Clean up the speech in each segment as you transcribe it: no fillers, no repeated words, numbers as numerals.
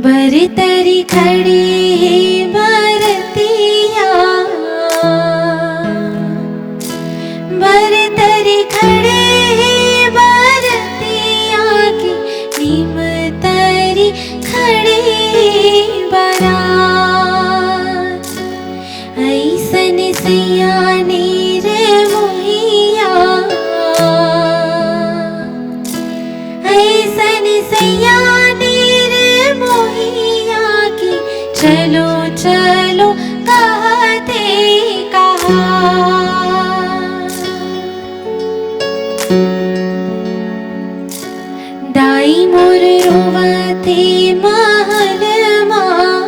बरतरी खड़ी है बरतिया, बरतरी खड़े है बरतिया की नीम तरी खड़ी बरात। ऐसन सयानी रे मोहिया, ऐसन सयानी चलो चलो कहते कहा। दाई मोर रोवते महल माँ,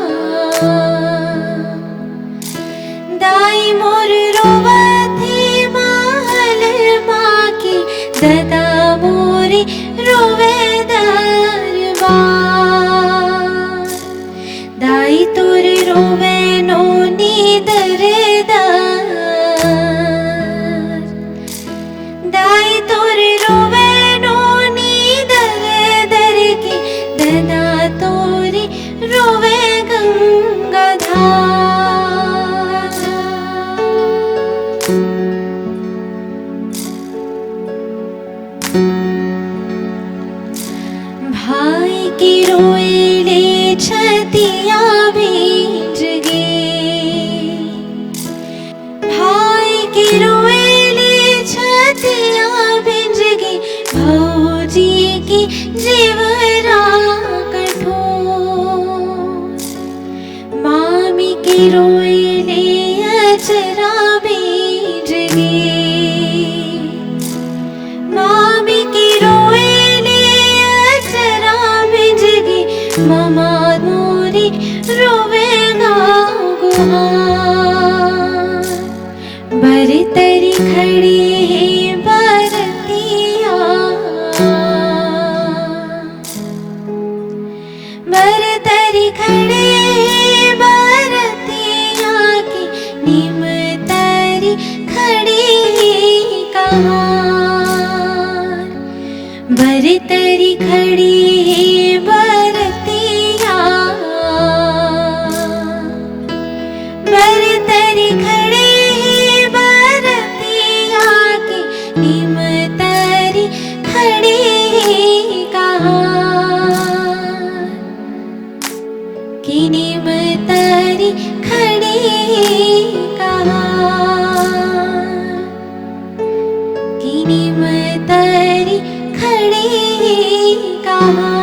दाई मोर रोवते महल माँ की ददा मोरे रोवे दरबार। दाई तोर रोवे नो नीदरदार, दाई तोर रोवे नो नीदरदर की ददा तोरी रोवे गंगाधार। भाई की रोएले छतिया भींज गई, भाई की रोएले छतिया भींज गई। भौजी की जीवरा कठोर, मामी की रोएले अचरा भींज गई, मामी की रोएले अचरा भींज गई। मामा मोरी रोवेगा गुहार। बरतरी खड़ी है बरतिया, बरतरी खड़ी है बरतिया की नीम तरी खड़ी कहार। बरतरी खड़ी है बरतिया, बरतरी खड़ी है बरतिया की नीम तरी खड़ी कहार। की नीम तरी खड़ी कहार, की नीम तरी खड़ी कहार।